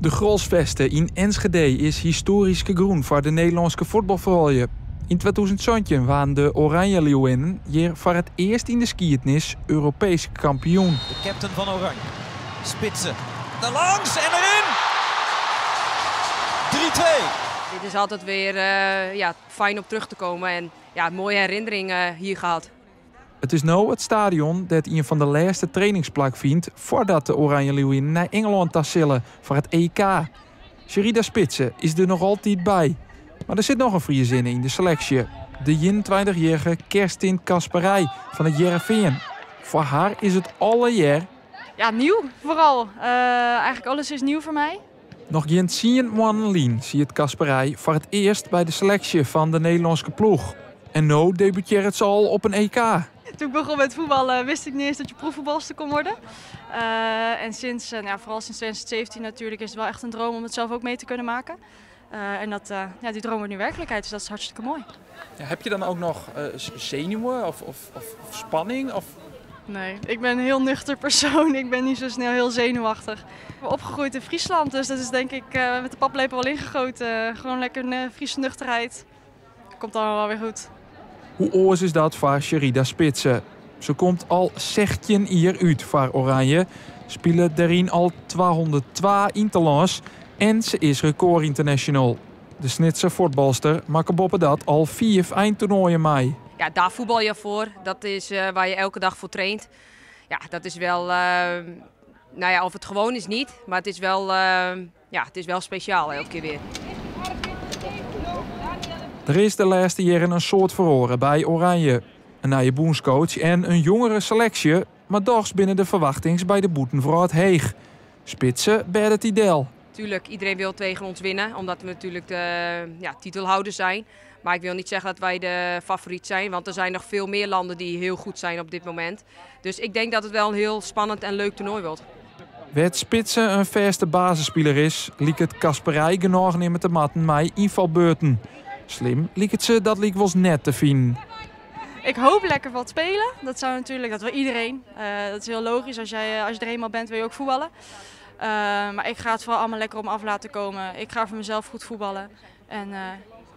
De Grolsvesten in Enschede is historisch groen voor de Nederlandse voetbalvrouwen. In 2017 waren de Oranje Leeuwinnen hier voor het eerst in de geschiedenis Europees kampioen. De captain van Oranje. Spitsen. Daar langs en erin! 3-2. Dit is altijd weer fijn om terug te komen en mooie herinneringen hier gehad. Het is nu het stadion dat een van de laatste trainingsplak vindt voordat de Oranje Leeuwinnen naar Engeland tasselen voor het EK. Sherida Spitsen is er nog altijd bij. Maar er zit nog een Friesin in de selectie. De 21-jarige Kerstin Kasperij van het Heerenveen. Voor haar is het alle jaar. Ja, nieuw vooral. Eigenlijk alles is nieuw voor mij. Nog geen 10 maanden zie het Kasperij voor het eerst bij de selectie van de Nederlandse ploeg. En nu debuteert ze al op een EK. Toen ik begon met voetballen wist ik niet eens dat je profvoetbalster kon worden. En vooral sinds 2017 natuurlijk is het wel echt een droom om het zelf ook mee te kunnen maken. Die droom wordt nu werkelijkheid, dus dat is hartstikke mooi. Ja, heb je dan ook nog zenuwen of spanning? Of... Nee, ik ben een heel nuchter persoon. Ik ben niet zo snel heel zenuwachtig. Ik ben opgegroeid in Friesland, dus dat is denk ik met de paplepel wel ingegoten. Gewoon lekker een Friese nuchterheid. Komt allemaal wel weer goed. Hoe oors is dat voor Sherida Spitsen? Ze komt al 16 jaar uit voor Oranje. Spelen daarin al 202 interlands. En ze is record international. De Snitse voetbalster maakt boppen dat al 4 eindtoernooien mee. Ja, daar voetbal je voor. Dat is waar je elke dag voor traint. Ja, dat is wel... of het gewoon is niet. Maar het is wel speciaal elke keer weer. Er is de laatste jaren een soort verhoren bij Oranje. Een nieuwe bondscoach en een jongere selectie. Maar toch binnen de verwachtings bij de boeten het Heeg. Spitsen bij het ideel. Tuurlijk, iedereen wil tegen ons winnen, omdat we natuurlijk de titelhouders zijn. Maar ik wil niet zeggen dat wij de favoriet zijn, want er zijn nog veel meer landen die heel goed zijn op dit moment. Dus ik denk dat het wel een heel spannend en leuk toernooi wordt. Werd Spitsen een vaste basisspeler is, liek het Kasperij genoeg nemen te matten mij invalbeurten. Slim liek het ze dat liek wel net te vinden. Ik hoop lekker wat spelen. Dat wil iedereen. Dat is heel logisch. Als je er eenmaal bent wil je ook voetballen. Maar ik ga het vooral allemaal lekker om af laten komen. Ik ga voor mezelf goed voetballen. En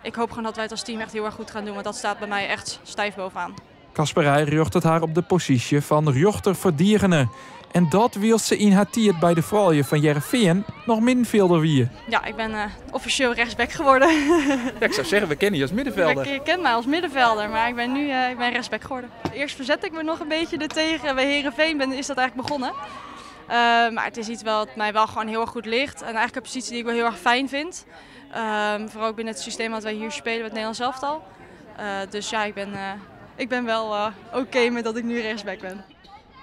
ik hoop gewoon dat wij het als team echt heel erg goed gaan doen. Want dat staat bij mij echt stijf bovenaan. Kasperij rjocht het haar op de positie van rjochter verdierene. En dat wil ze in haar tiert bij de vrouwen van Heerenveen nog middenvelder wie. Ja, ik ben officieel rechtsback geworden. Ja, ik zou zeggen, we kennen je als middenvelder. Je kent mij als middenvelder, maar ik ben nu rechtsback geworden. Eerst verzet ik me nog een beetje ertegen. Bij Heerenveen is dat eigenlijk begonnen. Maar het is iets wat mij wel gewoon heel erg goed ligt. En eigenlijk een positie die ik wel heel erg fijn vind. Vooral ook binnen het systeem wat wij hier spelen met het Nederlands elftal. Dus ja, ik ben wel oké met dat ik nu rechtsback ben.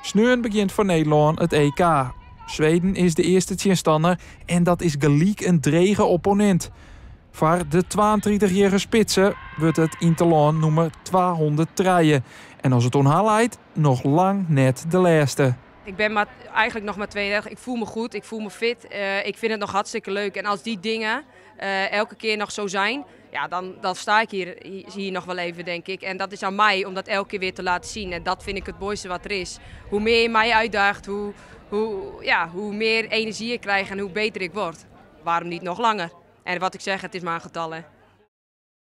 Sneun begint voor Nederland het EK. Zweden is de eerste tegenstander en dat is gelijk een drege opponent. Voor de 32-jarige Spitsen wordt het interland nummer 203. En als het onhaalheid, nog lang net de laatste. Ik ben eigenlijk nog maar 32. Ik voel me goed, ik voel me fit. Ik vind het nog hartstikke leuk. En als die dingen elke keer nog zo zijn, ja, dan sta ik hier nog wel even, denk ik. En dat is aan mij om dat elke keer weer te laten zien. En dat vind ik het mooiste wat er is. Hoe meer je mij uitdaagt, hoe meer energie ik krijg en hoe beter ik word. Waarom niet nog langer? En wat ik zeg, het is maar een getal, hè.